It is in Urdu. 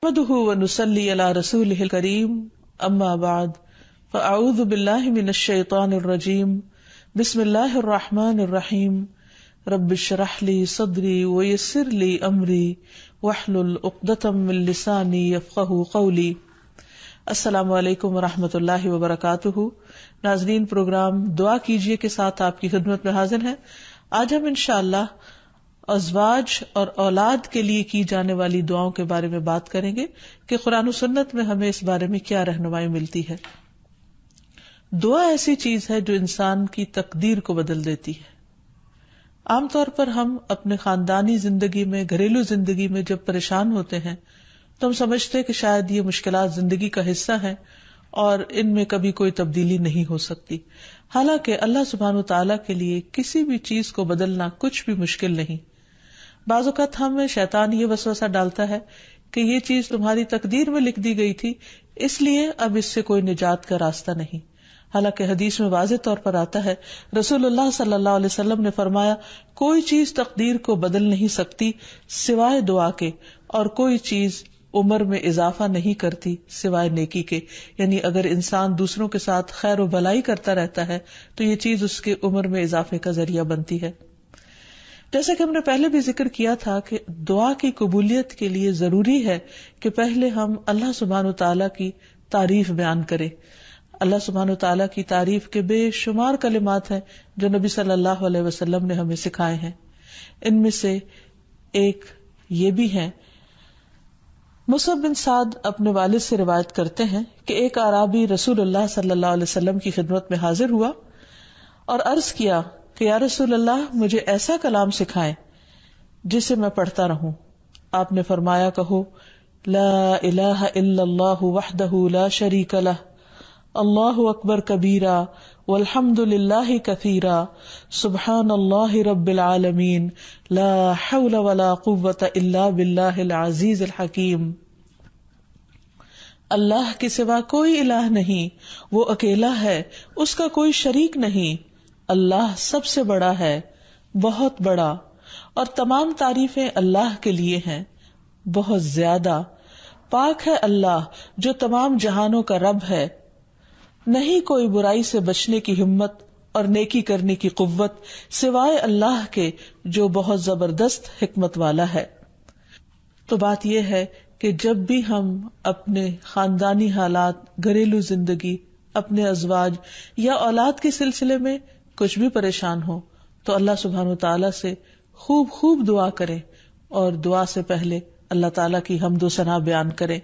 نحمده ونصلي على رسوله الكريم اما بعد فاعوذ بالله من الشيطان الرجيم بسم الله الرحمن الرحيم رب اشرح لي صدري ويسر لي امري واحلل عقدة من لساني يفقهوا قولي۔ السلام علیکم ورحمۃ اللہ وبرکاتہ۔ ناظرین، پروگرام دعا کیجیے کے ساتھ آپ کی خدمت میں حاضر ہیں۔ آج ہم انشاءاللہ ازواج اور اولاد کے لیے کی جانے والی دعاؤں کے بارے میں بات کریں گے کہ قرآن و سنت میں ہمیں اس بارے میں کیا رہنمائی ملتی ہے۔ دعا ایسی چیز ہے جو انسان کی تقدیر کو بدل دیتی ہے۔ عام طور پر ہم اپنے خاندانی زندگی میں، گھریلو زندگی میں جب پریشان ہوتے ہیں تو ہم سمجھتے ہیں کہ شاید یہ مشکلات زندگی کا حصہ ہیں اور ان میں کبھی کوئی تبدیلی نہیں ہو سکتی، حالانکہ اللہ سبحانہ و تعالیٰ کے لیے کسی بھی چیز کو بدلنا کچھ بھی مشکل نہیں۔ بعض اوقات ہمیں شیطان یہ وسوسہ ڈالتا ہے کہ یہ چیز تمہاری تقدیر میں لکھ دی گئی تھی، اس لیے اب اس سے کوئی نجات کا راستہ نہیں، حالانکہ حدیث میں واضح طور پر آتا ہے، رسول اللہ صلی اللہ علیہ وسلم نے فرمایا، کوئی چیز تقدیر کو بدل نہیں سکتی سوائے دعا کے، اور کوئی چیز عمر میں اضافہ نہیں کرتی سوائے نیکی کے۔ یعنی اگر انسان دوسروں کے ساتھ خیر و بھلائی کرتا رہتا ہے تو یہ چیز اس کے عمر میں اضافے کا ذریعہ بنتی ہے۔ جیسا کہ ہم نے پہلے بھی ذکر کیا تھا کہ دعا کی قبولیت کے لیے ضروری ہے کہ پہلے ہم اللہ سبحانہ و تعالیٰ کی تعریف بیان کریں۔ اللہ سبحانہ و تعالیٰ کی تعریف کے بے شمار کلمات ہیں جو نبی صلی اللہ علیہ وسلم نے ہمیں سکھائے ہیں۔ ان میں سے ایک یہ بھی ہے، مصعب بن سعد اپنے والد سے روایت کرتے ہیں کہ ایک اعرابی رسول اللہ صلی اللہ علیہ وسلم کی خدمت میں حاضر ہوا اور عرض کیا کہ یا رسول اللہ، مجھے ایسا کلام سکھائیں جسے میں پڑھتا رہوں۔ آپ نے فرمایا، کہو لا الہ الا اللہ وحدہ لا شریک لہ، اللہ اکبر کبیرا والحمد للہ کثیرا، سبحان اللہ رب العالمین، لا حول ولا قوة الا باللہ العزیز الحکیم۔ اللہ کے سوا کوئی الہ نہیں، وہ اکیلا ہے، اس کا کوئی شریک نہیں، اللہ سب سے بڑا ہے، بہت بڑا، اور تمام تعریفیں اللہ کے لیے ہیں، بہت زیادہ پاک ہے اللہ جو تمام جہانوں کا رب ہے، نہیں کوئی برائی سے بچنے کی ہمت اور نیکی کرنے کی قوت سوائے اللہ کے جو بہت زبردست حکمت والا ہے۔ تو بات یہ ہے کہ جب بھی ہم اپنے خاندانی حالات، گھریلو زندگی، اپنے ازواج یا اولاد کے سلسلے میں کچھ بھی پریشان ہو تو اللہ سبحانہ و تعالیٰ سے خوب خوب دعا کریں، اور دعا سے پہلے اللہ تعالیٰ کی حمد و ثنا بیان کریں۔